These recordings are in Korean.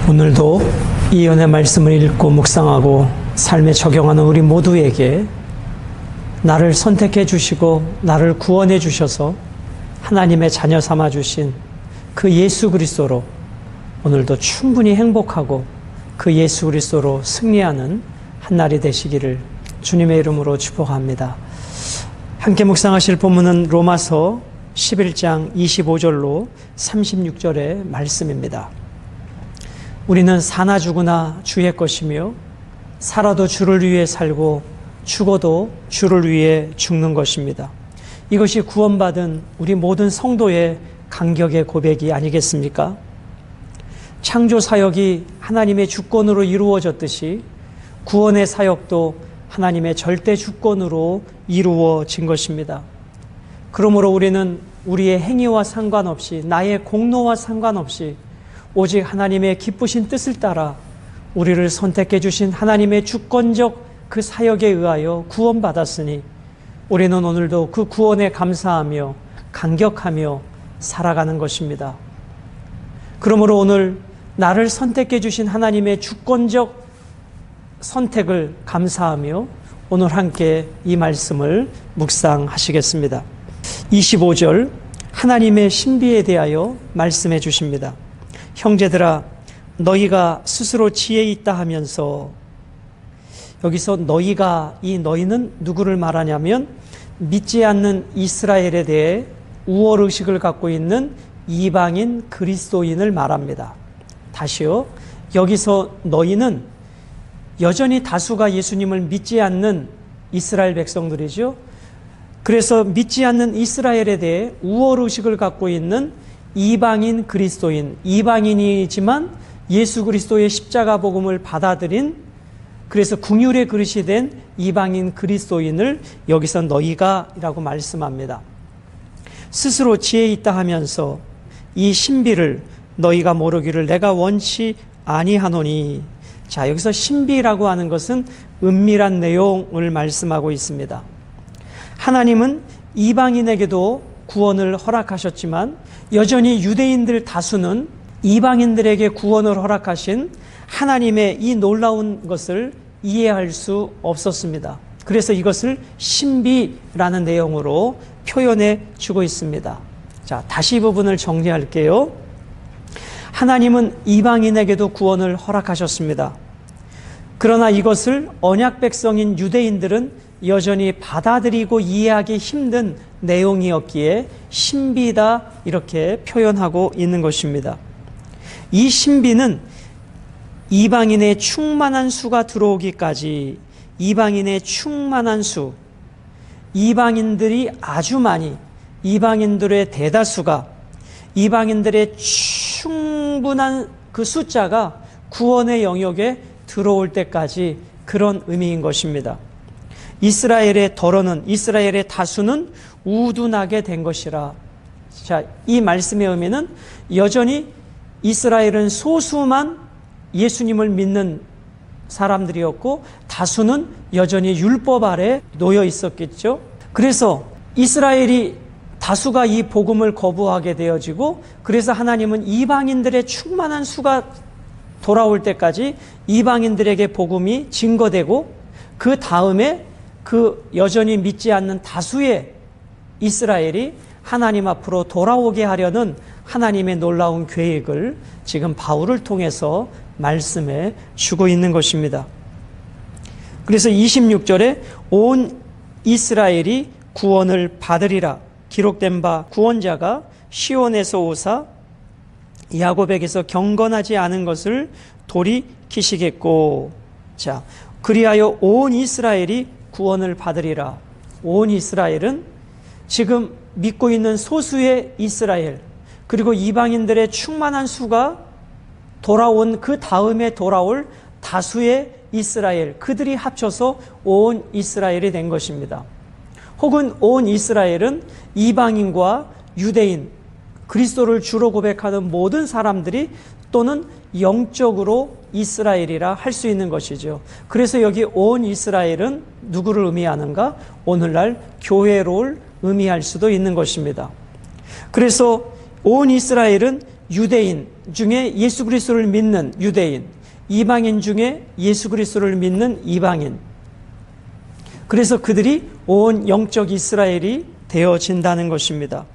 오늘도 이 은혜 말씀을 읽고 묵상하고 삶에 적용하는 우리 모두에게 나를 선택해 주시고 나를 구원해 주셔서 하나님의 자녀 삼아 주신 그 예수 그리스도로 오늘도 충분히 행복하고 그 예수 그리스도로 승리하는 한 날이 되시기를 주님의 이름으로 축복합니다. 함께 묵상하실 본문은 로마서 11장 25절로 36절의 말씀입니다. 우리는 사나 죽으나 주의 것이며 살아도 주를 위해 살고 죽어도 주를 위해 죽는 것입니다. 이것이 구원받은 우리 모든 성도의 간격의 고백이 아니겠습니까? 창조 사역이 하나님의 주권으로 이루어졌듯이 구원의 사역도 하나님의 절대 주권으로 이루어진 것입니다. 그러므로 우리는 우리의 행위와 상관없이 나의 공로와 상관없이 오직 하나님의 기쁘신 뜻을 따라 우리를 선택해 주신 하나님의 주권적 그 사역에 의하여 구원받았으니 우리는 오늘도 그 구원에 감사하며 감격하며 살아가는 것입니다. 그러므로 오늘 나를 선택해 주신 하나님의 주권적 선택을 감사하며 오늘 함께 이 말씀을 묵상하시겠습니다. 25절 하나님의 신비에 대하여 말씀해 주십니다. 형제들아 너희가 스스로 지혜 있다 하면서, 여기서 너희가, 이 너희는 누구를 말하냐면 믿지 않는 이스라엘에 대해 우월의식을 갖고 있는 이방인 그리스도인을 말합니다. 다시요, 여기서 너희는 여전히 다수가 예수님을 믿지 않는 이스라엘 백성들이죠. 그래서 믿지 않는 이스라엘에 대해 우월의식을 갖고 있는 이방인 그리스도인, 이방인이지만 예수 그리스도의 십자가 복음을 받아들인, 그래서 긍휼의 그릇이 된 이방인 그리스도인을 여기서 너희가 라고 말씀합니다. 스스로 지혜 있다 하면서 이 신비를 너희가 모르기를 내가 원치 아니하노니. 자, 여기서 신비라고 하는 것은 은밀한 내용을 말씀하고 있습니다. 하나님은 이방인에게도 구원을 허락하셨지만 여전히 유대인들 다수는 이방인들에게 구원을 허락하신 하나님의 이 놀라운 것을 이해할 수 없었습니다. 그래서 이것을 신비라는 내용으로 표현해 주고 있습니다. 자, 다시 이 부분을 정리할게요. 하나님은 이방인에게도 구원을 허락하셨습니다. 그러나 이것을 언약 백성인 유대인들은 여전히 받아들이고 이해하기 힘든 내용이었기에 신비다 이렇게 표현하고 있는 것입니다. 이 신비는 이방인의 충만한 수가 들어오기까지, 이방인의 충만한 수, 이방인들이 아주 많이, 이방인들의 대다수가, 이방인들의 충분한 그 숫자가 구원의 영역에 들어올 때까지 그런 의미인 것입니다. 이스라엘의 덜어는, 이스라엘의 다수는 우둔하게 된 것이라. 자, 이 말씀의 의미는 여전히 이스라엘은 소수만 예수님을 믿는 사람들이었고 다수는 여전히 율법 아래 놓여 있었겠죠. 그래서 이스라엘이 다수가 이 복음을 거부하게 되어지고, 그래서 하나님은 이방인들의 충만한 수가 돌아올 때까지 이방인들에게 복음이 증거되고, 그 다음에 그 여전히 믿지 않는 다수의 이스라엘이 하나님 앞으로 돌아오게 하려는 하나님의 놀라운 계획을 지금 바울을 통해서 말씀해 주고 있는 것입니다. 그래서 26절에 온 이스라엘이 구원을 받으리라 기록된 바 구원자가 시온에서 오사 야곱에게서 경건하지 않은 것을 돌이키시겠고. 자, 그리하여 온 이스라엘이 구원을 받으리라. 온 이스라엘은 지금 믿고 있는 소수의 이스라엘, 그리고 이방인들의 충만한 수가 돌아온 그 다음에 돌아올 다수의 이스라엘, 그들이 합쳐서 온 이스라엘이 된 것입니다. 혹은 온 이스라엘은 이방인과 유대인, 그리스도를 주로 고백하는 모든 사람들이 또는 영적으로 이스라엘이라 할 수 있는 것이죠. 그래서 여기 온 이스라엘은 누구를 의미하는가? 오늘날 교회를 의미할 수도 있는 것입니다. 그래서 온 이스라엘은 유대인 중에 예수 그리스도를 믿는 유대인, 이방인 중에 예수 그리스도를 믿는 이방인. 그래서 그들이 온 영적 이스라엘이 되어진다는 것입니다.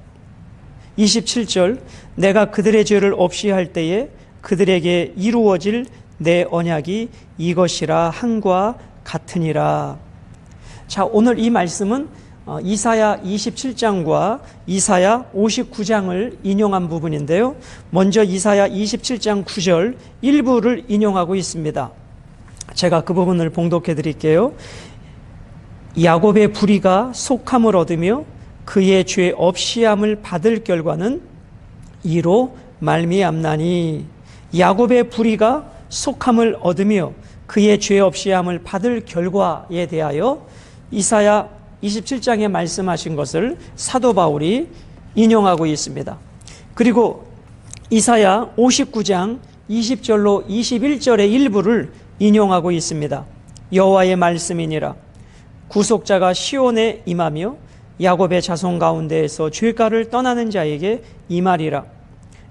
27절, 내가 그들의 죄를 없이 할 때에 그들에게 이루어질 내 언약이 이것이라 함과 같으니라. 자, 오늘 이 말씀은 이사야 27장과 이사야 59장을 인용한 부분인데요. 먼저 이사야 27장 9절 일부를 인용하고 있습니다. 제가 그 부분을 봉독해 드릴게요. 야곱의 불의가 속함을 얻으며 그의 죄 없이함을 받을 결과는 이로 말미암나니. 야곱의 불의가 속함을 얻으며 그의 죄 없이함을 받을 결과에 대하여 이사야 27장에 말씀하신 것을 사도 바울이 인용하고 있습니다. 그리고 이사야 59장 20절로 21절의 일부를 인용하고 있습니다. 여호와의 말씀이니라. 구속자가 시온에 임하며 야곱의 자손 가운데에서 죄가를 떠나는 자에게 임하리라.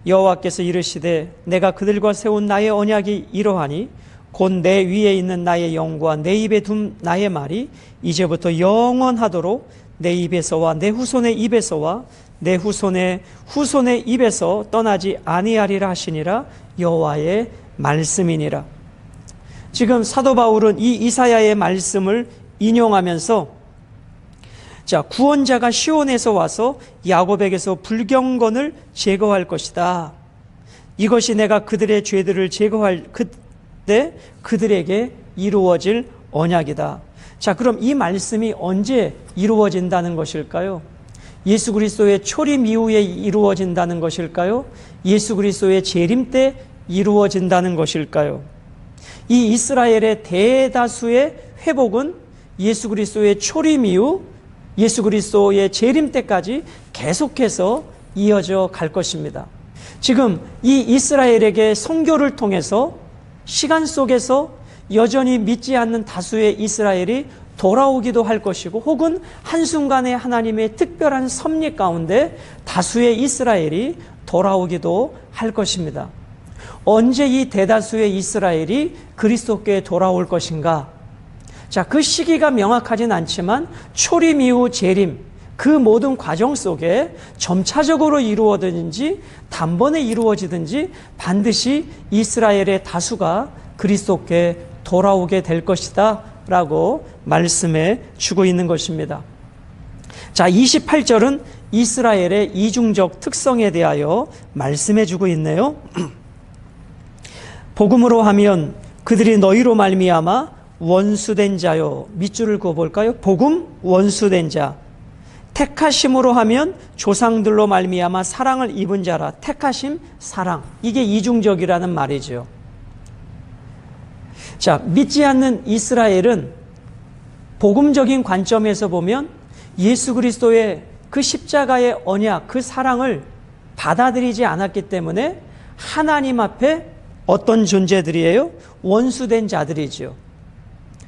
여호와께서 이르시되 내가 그들과 세운 나의 언약이 이러하니 곧 내 위에 있는 나의 영과 내 입에 둔 나의 말이 이제부터 영원하도록 내 입에서와 내 후손의 입에서와 내 후손의 입에서 떠나지 아니하리라 하시니라. 여호와의 말씀이니라. 지금 사도 바울은 이 이사야의 말씀을 인용하면서 자, 구원자가 시온에서 와서 야곱에게서 불경건을 제거할 것이다. 이것이 내가 그들의 죄들을 제거할 그때 그들에게 이루어질 언약이다. 자, 그럼 이 말씀이 언제 이루어진다는 것일까요? 예수 그리스도의 초림 이후에 이루어진다는 것일까요? 예수 그리스도의 재림 때 이루어진다는 것일까요? 이 이스라엘의 대다수의 회복은 예수 그리스도의 초림 이후 예수 그리스도의 재림 때까지 계속해서 이어져 갈 것입니다. 지금 이 이스라엘에게 선교를 통해서 시간 속에서 여전히 믿지 않는 다수의 이스라엘이 돌아오기도 할 것이고, 혹은 한순간에 하나님의 특별한 섭리 가운데 다수의 이스라엘이 돌아오기도 할 것입니다. 언제 이 대다수의 이스라엘이 그리스도께 돌아올 것인가? 자, 그 시기가 명확하진 않지만 초림 이후 재림, 그 모든 과정 속에 점차적으로 이루어지든지 단번에 이루어지든지 반드시 이스라엘의 다수가 그리스도께 돌아오게 될 것이다 라고 말씀해 주고 있는 것입니다. 자, 28절은 이스라엘의 이중적 특성에 대하여 말씀해 주고 있네요. 복음으로 하면 그들이 너희로 말미암아 원수된 자요. 밑줄을 그어볼까요? 복음 원수된 자. 택하심으로 하면 조상들로 말미암아 사랑을 입은 자라. 택하심 사랑. 이게 이중적이라는 말이죠. 자, 믿지 않는 이스라엘은 복음적인 관점에서 보면 예수 그리스도의 그 십자가의 언약, 그 사랑을 받아들이지 않았기 때문에 하나님 앞에 어떤 존재들이에요? 원수된 자들이죠.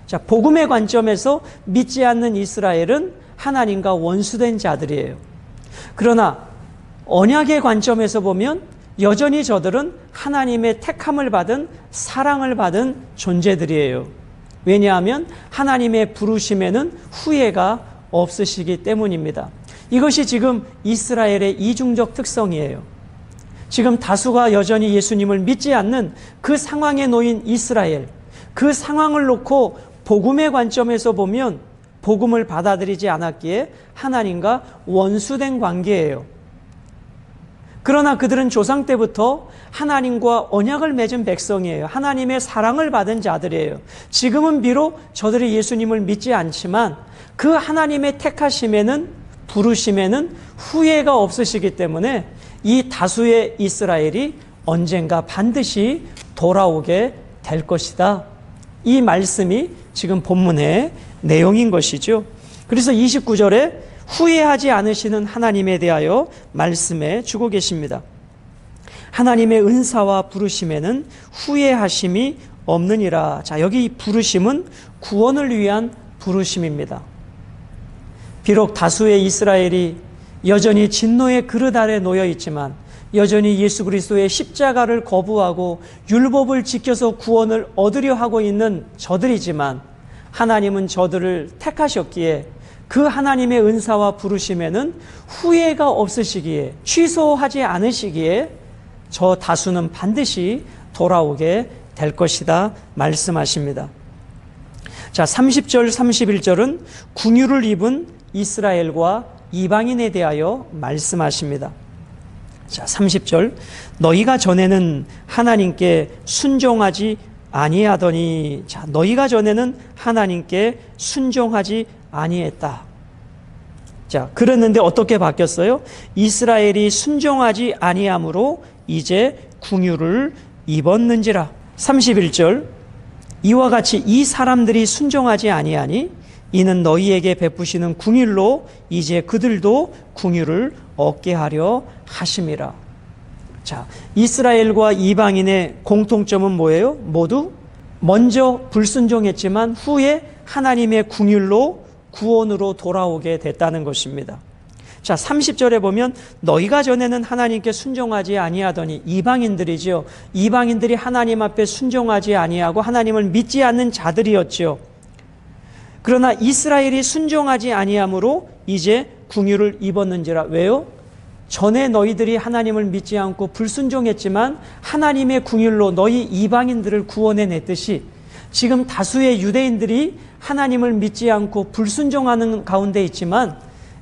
자, 복음의 관점에서 믿지 않는 이스라엘은 하나님과 원수된 자들이에요. 그러나 언약의 관점에서 보면 여전히 저들은 하나님의 택함을 받은, 사랑을 받은 존재들이에요. 왜냐하면 하나님의 부르심에는 후회가 없으시기 때문입니다. 이것이 지금 이스라엘의 이중적 특성이에요. 지금 다수가 여전히 예수님을 믿지 않는 그 상황에 놓인 이스라엘, 그 상황을 놓고 복음의 관점에서 보면 복음을 받아들이지 않았기에 하나님과 원수된 관계예요. 그러나 그들은 조상 때부터 하나님과 언약을 맺은 백성이에요. 하나님의 사랑을 받은 자들이에요. 지금은 비록 저들이 예수님을 믿지 않지만 그 하나님의 택하심에는, 부르심에는 후회가 없으시기 때문에 이 다수의 이스라엘이 언젠가 반드시 돌아오게 될 것이다. 이 말씀이 지금 본문의 내용인 것이죠. 그래서 29절에 후회하지 않으시는 하나님에 대하여 말씀해 주고 계십니다. 하나님의 은사와 부르심에는 후회하심이 없느니라. 자, 여기 부르심은 구원을 위한 부르심입니다. 비록 다수의 이스라엘이 여전히 진노의 그릇 아래 놓여 있지만 여전히 예수 그리스도의 십자가를 거부하고 율법을 지켜서 구원을 얻으려 하고 있는 저들이지만 하나님은 저들을 택하셨기에 그 하나님의 은사와 부르심에는 후회가 없으시기에, 취소하지 않으시기에 저 다수는 반드시 돌아오게 될 것이다 말씀하십니다. 자, 30절 31절은 궁유를 입은 이스라엘과 이방인에 대하여 말씀하십니다. 자, 30절, 너희가 전에는 하나님께 순종하지 아니하더니, 자, 너희가 전에는 하나님께 순종하지 아니했다. 자, 그랬는데 어떻게 바뀌었어요? 이스라엘이 순종하지 아니함으로 이제 궁유를 입었는지라. 31절, 이와 같이 이 사람들이 순종하지 아니하니 이는 너희에게 베푸시는 궁율로 이제 그들도 궁유를 얻게 하려 하심이라. 자, 이스라엘과 이방인의 공통점은 뭐예요? 모두 먼저 불순종했지만 후에 하나님의 궁율로 구원으로 돌아오게 됐다는 것입니다. 자, 30절에 보면 너희가 전에는 하나님께 순종하지 아니하더니, 이방인들이죠. 이방인들이 하나님 앞에 순종하지 아니하고 하나님을 믿지 않는 자들이었죠. 그러나 이스라엘이 순종하지 아니함으로 이제 궁유를 입었는지라. 왜요? 전에 너희들이 하나님을 믿지 않고 불순종했지만 하나님의 궁율로 너희 이방인들을 구원해냈듯이 지금 다수의 유대인들이 하나님을 믿지 않고 불순종하는 가운데 있지만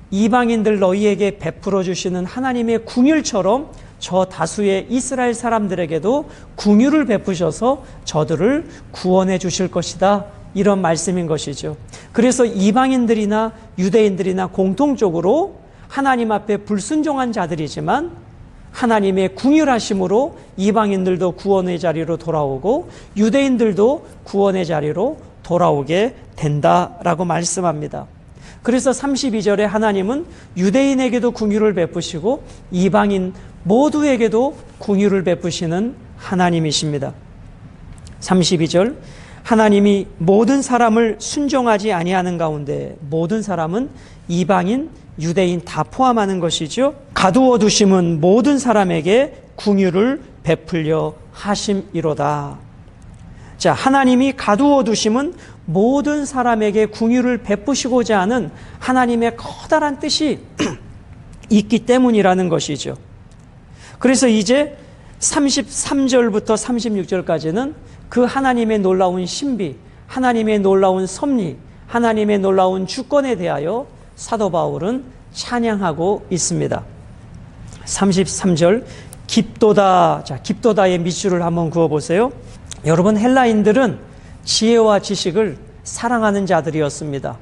이방인들 너희에게 베풀어 주시는 하나님의 궁율처럼 저 다수의 이스라엘 사람들에게도 궁율을 베푸셔서 저들을 구원해 주실 것이다, 이런 말씀인 것이죠. 그래서 이방인들이나 유대인들이나 공통적으로 하나님 앞에 불순종한 자들이지만 하나님의 궁율하심으로 이방인들도 구원의 자리로 돌아오고 유대인들도 구원의 자리로 돌아오게 된다라고 말씀합니다. 그래서 32절에 하나님은 유대인에게도 궁율을 베푸시고 이방인 모두에게도 궁율을 베푸시는 하나님이십니다. 32절, 하나님이 모든 사람을 순종하지 아니하는 가운데, 모든 사람은 이방인, 유대인 다 포함하는 것이죠. 가두어 두심은 모든 사람에게 궁율을 베풀려 하심이로다. 자, 하나님이 가두어 두심은 모든 사람에게 궁율을 베푸시고자 하는 하나님의 커다란 뜻이 있기 때문이라는 것이죠. 그래서 이제 33절부터 36절까지는 그 하나님의 놀라운 신비, 하나님의 놀라운 섭리, 하나님의 놀라운 주권에 대하여 사도 바울은 찬양하고 있습니다. 33절, 깊도다. 자, 깊도다의 밑줄을 한번 그어보세요. 여러분, 헬라인들은 지혜와 지식을 사랑하는 자들이었습니다.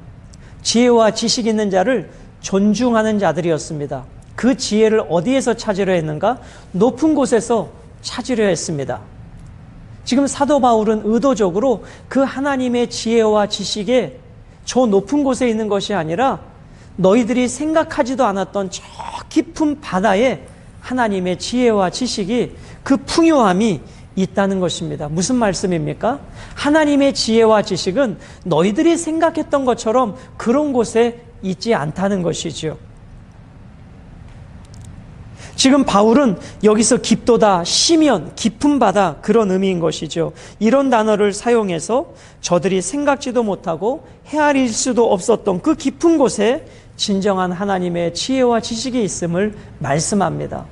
지혜와 지식 있는 자를 존중하는 자들이었습니다. 그 지혜를 어디에서 찾으려 했는가? 높은 곳에서 찾으려 했습니다. 지금 사도 바울은 의도적으로 그 하나님의 지혜와 지식에 저 높은 곳에 있는 것이 아니라 너희들이 생각하지도 않았던 저 깊은 바다에 하나님의 지혜와 지식이, 그 풍요함이 있다는 것입니다. 무슨 말씀입니까? 하나님의 지혜와 지식은 너희들이 생각했던 것처럼 그런 곳에 있지 않다는 것이죠. 지금 바울은 여기서 깊도다, 심연, 깊은 바다, 그런 의미인 것이죠. 이런 단어를 사용해서 저들이 생각지도 못하고 헤아릴 수도 없었던 그 깊은 곳에 진정한 하나님의 지혜와 지식이 있음을 말씀합니다.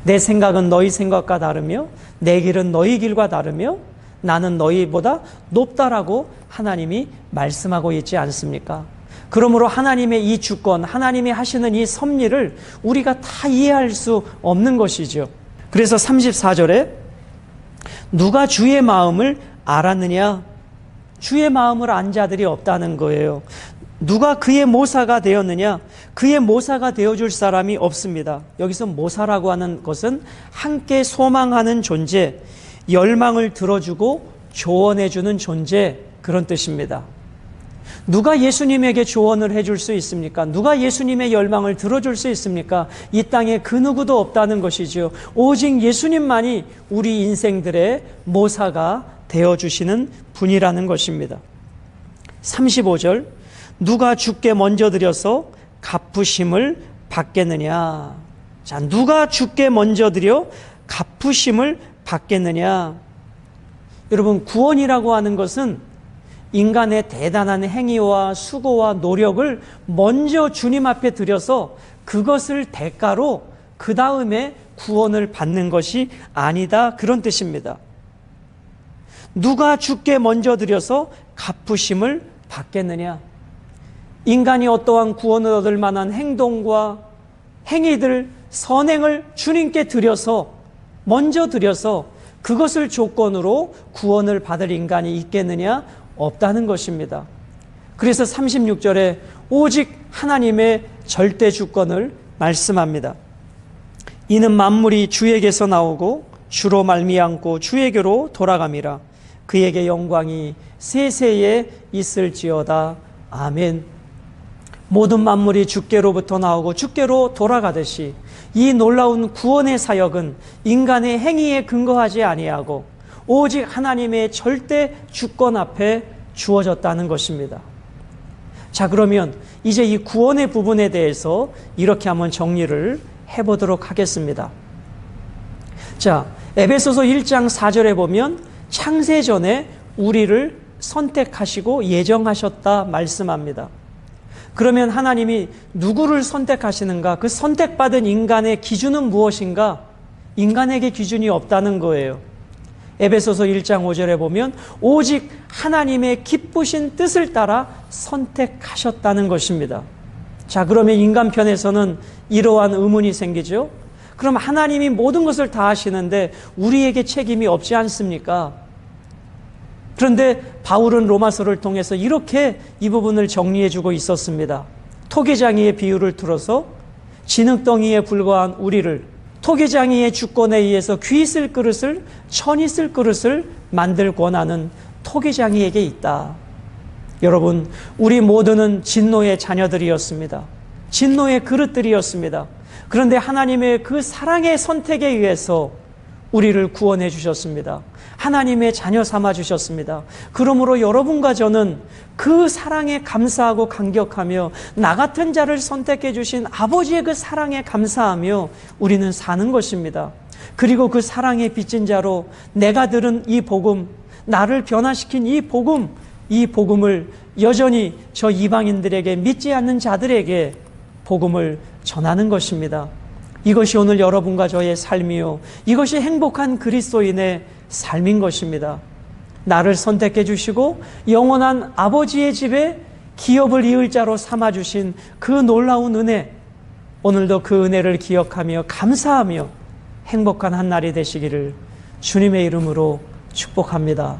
내 생각은 너희 생각과 다르며 내 길은 너희 길과 다르며 나는 너희보다 높다라고 하나님이 말씀하고 있지 않습니까? 그러므로 하나님의 이 주권, 하나님이 하시는 이 섭리를 우리가 다 이해할 수 없는 것이죠. 그래서 34절에 누가 주의 마음을 알았느냐? 주의 마음을 안 자들이 없다는 거예요. 누가 그의 모사가 되었느냐? 그의 모사가 되어줄 사람이 없습니다. 여기서 모사라고 하는 것은 함께 소망하는 존재, 열망을 들어주고 조언해주는 존재, 그런 뜻입니다. 누가 예수님에게 조언을 해줄 수 있습니까? 누가 예수님의 열망을 들어줄 수 있습니까? 이 땅에 그 누구도 없다는 것이죠. 오직 예수님만이 우리 인생들의 모사가 되어주시는 분이라는 것입니다. 35절, 누가 주께 먼저 드려서 갚으심을 받겠느냐? 자, 누가 주께 먼저 드려 갚으심을 받겠느냐? 여러분, 구원이라고 하는 것은 인간의 대단한 행위와 수고와 노력을 먼저 주님 앞에 드려서 그것을 대가로 그 다음에 구원을 받는 것이 아니다, 그런 뜻입니다. 누가 주께 먼저 드려서 갚으심을 받겠느냐? 인간이 어떠한 구원을 얻을 만한 행동과 행위들, 선행을 주님께 드려서 먼저 드려서 그것을 조건으로 구원을 받을 인간이 있겠느냐? 없다는 것입니다. 그래서 36절에 오직 하나님의 절대 주권을 말씀합니다. 이는 만물이 주에게서 나오고 주로 말미암고 주에게로 돌아감이라. 그에게 영광이 세세에 있을지어다. 아멘. 모든 만물이 주께로부터 나오고 주께로 돌아가듯이 이 놀라운 구원의 사역은 인간의 행위에 근거하지 아니하고 오직 하나님의 절대 주권 앞에 주어졌다는 것입니다. 자, 그러면 이제 이 구원의 부분에 대해서 이렇게 한번 정리를 해보도록 하겠습니다. 자, 에베소서 1장 4절에 보면 창세전에 우리를 선택하시고 예정하셨다 말씀합니다. 그러면 하나님이 누구를 선택하시는가? 그 선택받은 인간의 기준은 무엇인가? 인간에게 기준이 없다는 거예요. 에베소서 1장 5절에 보면 오직 하나님의 기쁘신 뜻을 따라 선택하셨다는 것입니다. 자, 그러면 인간 편에서는 이러한 의문이 생기죠. 그럼 하나님이 모든 것을 다 하시는데 우리에게 책임이 없지 않습니까? 그런데 바울은 로마서를 통해서 이렇게 이 부분을 정리해주고 있었습니다. 토기장이의 비유를 들어서 진흙덩이에 불과한 우리를 토기장이의 주권에 의해서 귀 쓸 그릇을 천이 쓸 그릇을 만들 권한은 토기장이에게 있다. 여러분, 우리 모두는 진노의 자녀들이었습니다. 진노의 그릇들이었습니다. 그런데 하나님의 그 사랑의 선택에 의해서 우리를 구원해 주셨습니다. 하나님의 자녀 삼아 주셨습니다. 그러므로 여러분과 저는 그 사랑에 감사하고 감격하며 나 같은 자를 선택해 주신 아버지의 그 사랑에 감사하며 우리는 사는 것입니다. 그리고 그 사랑의 빚진 자로 내가 들은 이 복음, 나를 변화시킨 이 복음을 여전히 저 이방인들에게, 믿지 않는 자들에게 복음을 전하는 것입니다. 이것이 오늘 여러분과 저의 삶이요, 이것이 행복한 그리스도인의 삶인 것입니다. 나를 선택해 주시고 영원한 아버지의 집에 기업을 이을 자로 삼아주신 그 놀라운 은혜, 오늘도 그 은혜를 기억하며 감사하며 행복한 한 날이 되시기를 주님의 이름으로 축복합니다.